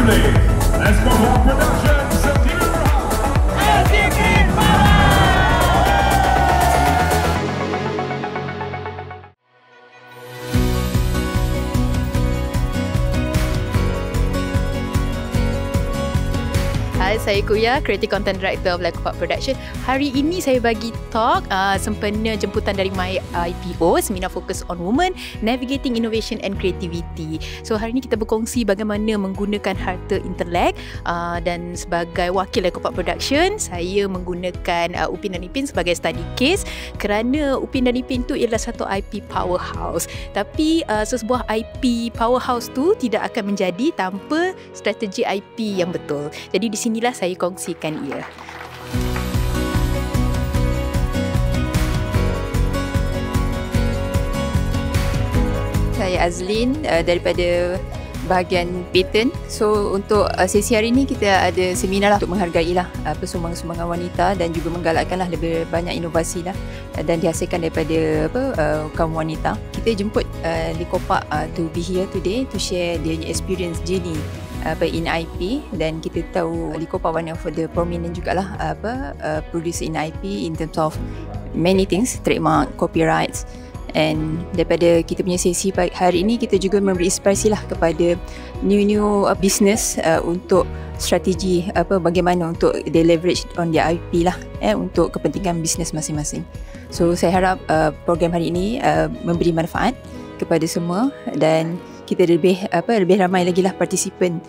assembly. Let's go for production. Sakina Berhad. Hai, saya Kuya, Creative Content Director of Lego Park Production. Hari ini saya bagi talk sempena jemputan dari My IPO, Seminar Fokus on Women, Navigating Innovation and Creativity. So hari ini kita berkongsi bagaimana menggunakan harta intelek dan sebagai wakil Lego Park Production, saya menggunakan Upin dan Ipin sebagai study case kerana Upin dan Ipin tu ialah satu IP powerhouse. Tapi sebuah IP powerhouse tu tidak akan menjadi tanpa strategi IP yang betul. Jadi di sinilah saya kongsikan ia. Saya Azlin daripada bahagian patent. So untuk sesi hari ini kita ada seminar lah untuk menghargai lah sumbangan-sumbangan wanita dan juga menggalakkan lah lebih banyak inovasi lah dan dihasilkan daripada kaum wanita. Kita jemput Lego Park to be here today to share their experience journey in IP, dan kita tahu Lego Park one of the prominent jugalah producer in IP in terms of many things, trademark, copyrights. And daripada kita punya sesi hari ini, kita juga memberi inspirasi lah kepada new business untuk strategi bagaimana untuk they leverage on their IP lah untuk kepentingan bisnes masing-masing. So saya harap program hari ini memberi manfaat kepada semua dan kita lebih ramai lagi lah partisipan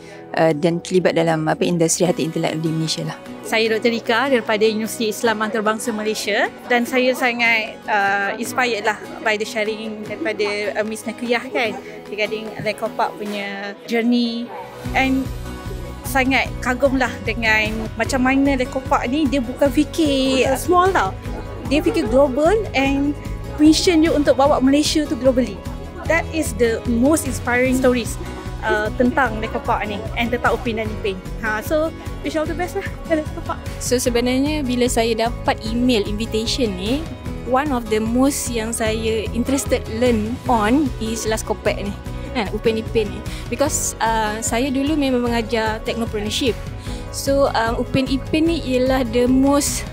dan terlibat dalam industri harta intelek di Malaysia lah. Saya Dr. Rika daripada Universiti Islam Antarabangsa Malaysia, dan saya sangat inspired lah by the sharing daripada Miss Nakuyah kan regarding Lego Park punya journey, and sangat kagum lah dengan macam mana Lego Park ni dia bukan fikir small tau, dia fikir global and vision dia untuk bawa Malaysia tu globally. That is the most inspiring stories tentang Lego Park ni and tentang Upin dan Ipin. So wish all the best lah Lego Park. So sebenarnya bila saya dapat email invitation ni, one of the most yang saya interested learn on is Laskopek ni, Upin Ipin ni, because saya dulu memang mengajar technopreneurship. So Upin Ipin ni ialah the most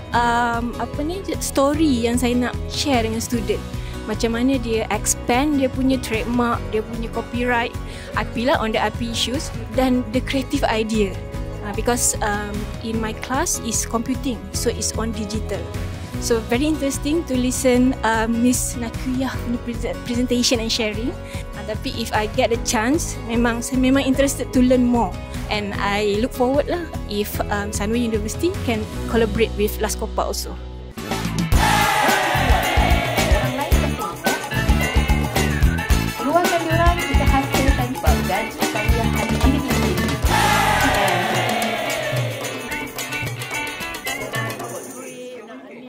story yang saya nak share dengan student. Macam mana dia expand dia punya trademark, dia punya copyright, IP lah on the IP issues, dan the creative idea. Because in my class is computing, so it's on digital. So very interesting to listen Miss Nakuyah punya presentation and sharing. Tapi if I get a chance, saya memang interested to learn more, and I look forward lah if Sunway University can collaborate with Laskopek also.